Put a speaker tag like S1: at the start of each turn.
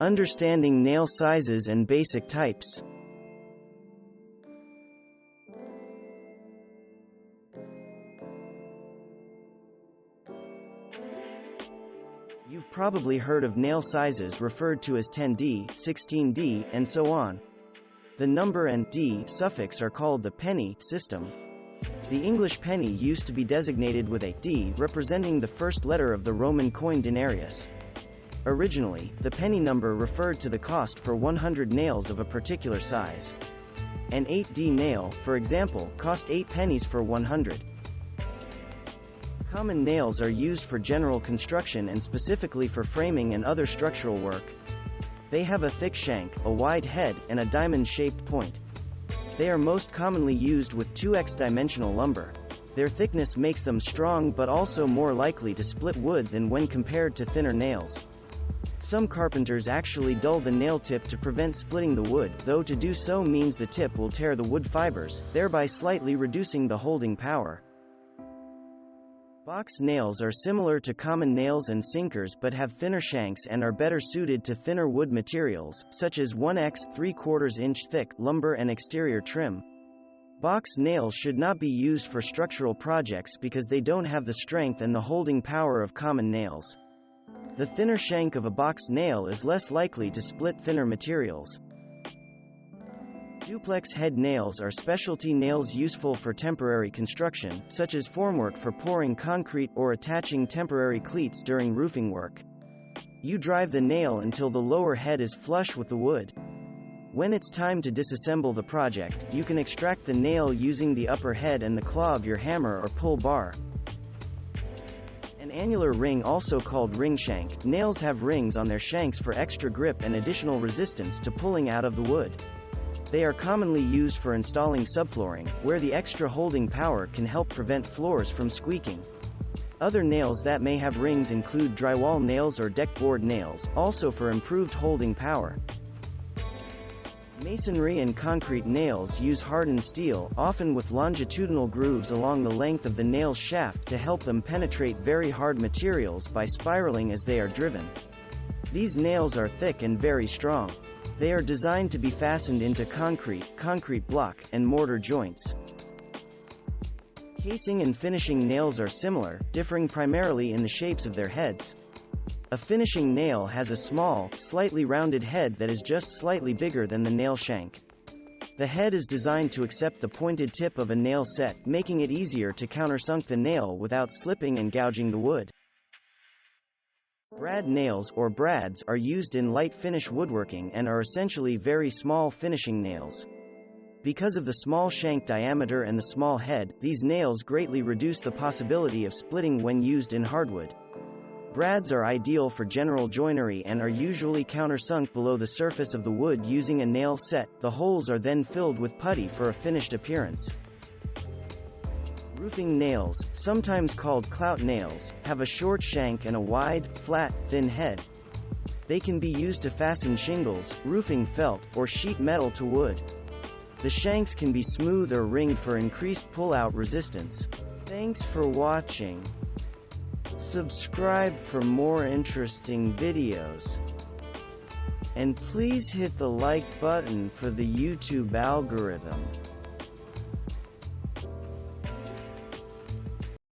S1: Understanding nail sizes and basic types. You've probably heard of nail sizes referred to as 10D, 16D, and so on. The number and D suffix are called the penny system. The English penny used to be designated with a D representing the first letter of the Roman coin denarius. Originally, the penny number referred to the cost for 100 nails of a particular size. An 8D nail, for example, cost 8 pennies for 100. Common nails are used for general construction and specifically for framing and other structural work. They have a thick shank, a wide head, and a diamond-shaped point. They are most commonly used with 2x dimensional lumber. Their thickness makes them strong but also more likely to split wood than when compared to thinner nails. Some carpenters actually dull the nail tip to prevent splitting the wood, though to do so means the tip will tear the wood fibers, thereby slightly reducing the holding power. Box nails are similar to common nails and sinkers but have thinner shanks and are better suited to thinner wood materials, such as 1x 3/4 inch thick lumber and exterior trim. Box nails should not be used for structural projects because they don't have the strength and the holding power of common nails. The thinner shank of a box nail is less likely to split thinner materials. Duplex head nails are specialty nails useful for temporary construction, such as formwork for pouring concrete or attaching temporary cleats during roofing work. You drive the nail until the lower head is flush with the wood. When it's time to disassemble the project, you can extract the nail using the upper head and the claw of your hammer or pull bar. An annular ring, also called ring shank, nails have rings on their shanks for extra grip and additional resistance to pulling out of the wood. They are commonly used for installing subflooring, where the extra holding power can help prevent floors from squeaking. Other nails that may have rings include drywall nails or deckboard nails, also for improved holding power. Masonry and concrete nails use hardened steel, often with longitudinal grooves along the length of the nail's shaft to help them penetrate very hard materials by spiraling as they are driven. These nails are thick and very strong. They are designed to be fastened into concrete block, and mortar joints. Casing and finishing nails are similar, differing primarily in the shapes of their heads. A finishing nail has a small, slightly rounded head that is just slightly bigger than the nail shank. The head is designed to accept the pointed tip of a nail set, making it easier to countersunk the nail without slipping and gouging the wood. Brad nails, or brads, are used in light finish woodworking and are essentially very small finishing nails. Because of the small shank diameter and the small head, these nails greatly reduce the possibility of splitting when used in hardwood. Brads are ideal for general joinery and are usually countersunk below the surface of the wood using a nail set. The holes are then filled with putty for a finished appearance. Roofing nails, sometimes called clout nails, have a short shank and a wide, flat, thin head. They can be used to fasten shingles, roofing felt, or sheet metal to wood. The shanks can be smooth or ringed for increased pull-out resistance. Thanks for watching. Subscribe for more interesting videos. And please hit the like button for the YouTube algorithm.